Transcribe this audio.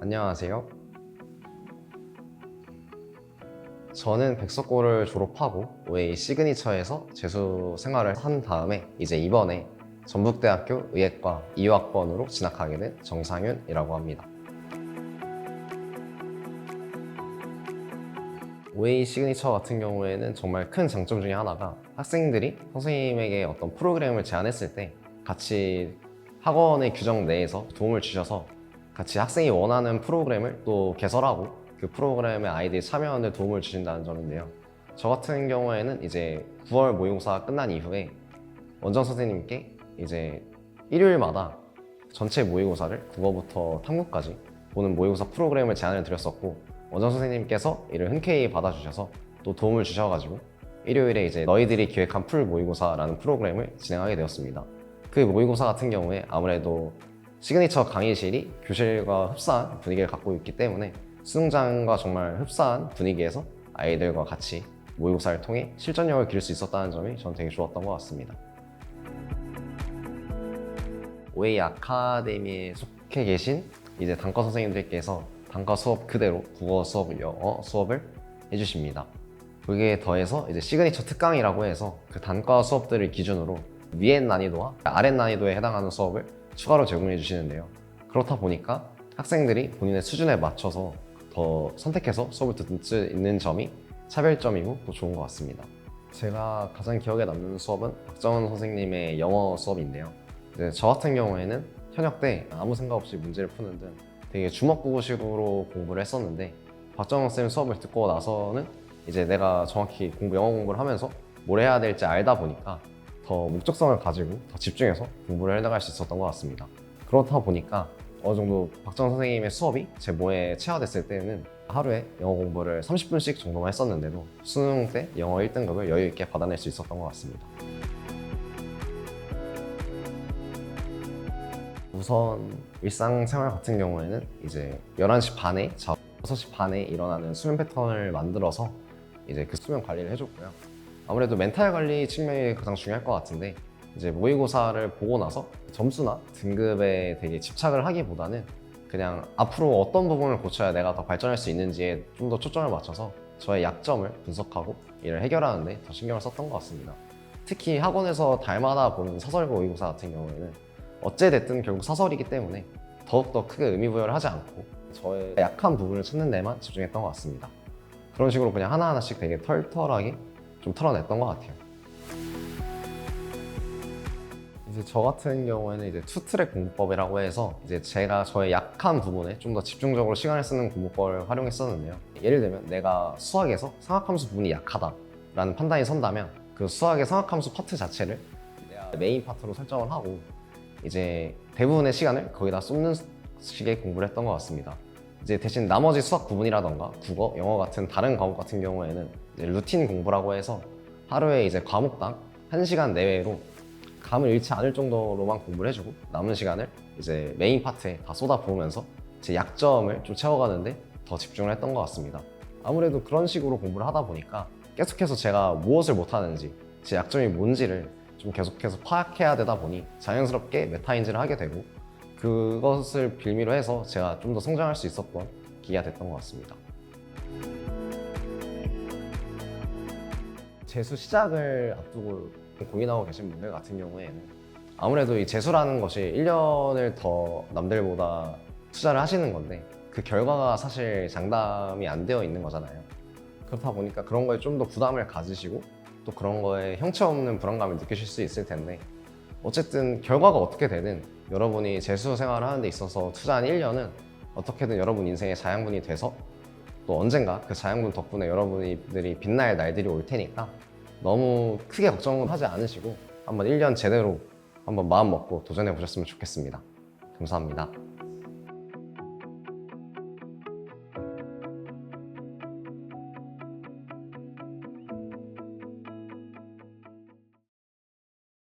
안녕하세요. 저는 백석고를 졸업하고 OA 시그니처에서 재수 생활을 한 다음에 이제 이번에 전북대학교 의예과 2학번으로 진학하게 된 정상윤이라고 합니다. OA 시그니처 같은 경우에는 정말 큰 장점 중에 하나가 학생들이 선생님에게 어떤 프로그램을 제안했을 때 같이 학원의 규정 내에서 도움을 주셔서 같이 학생이 원하는 프로그램을 또 개설하고 그 프로그램에 아이들이 참여하는 데 도움을 주신다는 점인데요. 저 같은 경우에는 이제 9월 모의고사 끝난 이후에 원장 선생님께 이제 일요일마다 전체 모의고사를 국어부터 탐구까지 보는 모의고사 프로그램을 제안을 드렸었고, 원장 선생님께서 이를 흔쾌히 받아주셔서 또 도움을 주셔가지고 일요일에 이제 너희들이 기획한 풀 모의고사라는 프로그램을 진행하게 되었습니다. 그 모의고사 같은 경우에 아무래도 시그니처 강의실이 교실과 흡사한 분위기를 갖고 있기 때문에 수능장과 정말 흡사한 분위기에서 아이들과 같이 모의고사를 통해 실전력을 기를 수 있었다는 점이 저는 되게 좋았던 것 같습니다. OA 아카데미에 속해 계신 이제 단과 선생님들께서 단과 수업 그대로 국어 수업, 영어 수업을 해주십니다. 그게 더해서 이제 시그니처 특강이라고 해서 그 단과 수업들을 기준으로 위의 난이도와 아래 난이도에 해당하는 수업을 추가로 제공해 주시는데요. 그렇다 보니까 학생들이 본인의 수준에 맞춰서 더 선택해서 수업을 듣을 수 있는 점이 차별점이고 또 좋은 것 같습니다. 제가 가장 기억에 남는 수업은 박정은 선생님의 영어 수업인데요. 저 같은 경우에는 현역 때 아무 생각 없이 문제를 푸는 등 되게 주먹구구식으로 공부를 했었는데, 박정은 쌤 수업을 듣고 나서는 이제 내가 정확히 영어 공부를 하면서 뭘 해야 될지 알다 보니까 더 목적성을 가지고 더 집중해서 공부를 해나갈 수 있었던 것 같습니다. 그렇다 보니까 어느 정도 박정은 선생님의 수업이 제 몸에 체화됐을 때는 하루에 영어 공부를 30분씩 정도만 했었는데도 수능 때 영어 1등급을 여유 있게 받아낼 수 있었던 것 같습니다. 우선 일상생활 같은 경우에는 이제 11시 반에 자고 6시 반에 일어나는 수면 패턴을 만들어서 이제 그 수면 관리를 해줬고요. 아무래도 멘탈 관리 측면이 가장 중요할 것 같은데, 이제 모의고사를 보고 나서 점수나 등급에 되게 집착을 하기보다는 그냥 앞으로 어떤 부분을 고쳐야 내가 더 발전할 수 있는지에 좀 더 초점을 맞춰서 저의 약점을 분석하고 이를 해결하는 데 더 신경을 썼던 것 같습니다. 특히 학원에서 달마다 보는 사설과 모의고사 같은 경우에는 어찌됐든 결국 사설이기 때문에 더욱더 크게 의미부여를 하지 않고 저의 약한 부분을 찾는 데만 집중했던 것 같습니다. 그런 식으로 그냥 하나하나씩 되게 털털하게 좀 털어냈던 것 같아요. 이제 저 같은 경우에는 이제 투트랙 공부법이라고 해서 이제 제가 저의 약한 부분에 좀 더 집중적으로 시간을 쓰는 공부법을 활용했었는데요. 예를 들면 내가 수학에서 상학함수 부분이 약하다라는 판단이 선다면 그 수학의 상학함수 파트 자체를 내가 메인 파트로 설정을 하고 이제 대부분의 시간을 거기다 쏟는 식의 공부를 했던 것 같습니다. 이제 대신 나머지 수학 부분이라던가 국어, 영어 같은 다른 과목 같은 경우에는 이제 루틴 공부라고 해서 하루에 이제 과목당 1시간 내외로 감을 잃지 않을 정도로만 공부를 해주고 남은 시간을 이제 메인 파트에 다 쏟아부으면서 제 약점을 좀 채워가는데 더 집중을 했던 것 같습니다. 아무래도 그런 식으로 공부를 하다 보니까 계속해서 제가 무엇을 못하는지, 제 약점이 뭔지를 좀 계속해서 파악해야 되다 보니 자연스럽게 메타인지를 하게 되고, 그것을 빌미로 해서 제가 좀 더 성장할 수 있었던 기회가 됐던 것 같습니다. 재수 시작을 앞두고 고민하고 계신 분들 같은 경우에는 아무래도 이 재수라는 것이 1년을 더 남들보다 투자를 하시는 건데 그 결과가 사실 장담이 안 되어 있는 거잖아요. 그렇다 보니까 그런 거에 좀 더 부담을 가지시고 또 그런 거에 형체 없는 불안감을 느끼실 수 있을 텐데, 어쨌든 결과가 어떻게 되든 여러분이 재수 생활을 하는 데 있어서 투자한 1년은 어떻게든 여러분 인생의 자양분이 돼서 또 언젠가 그 자양분 덕분에 여러분들이 빛날 날들이 올 테니까 너무 크게 걱정하지 않으시고 한번 1년 제대로 한번 마음 먹고 도전해 보셨으면 좋겠습니다. 감사합니다.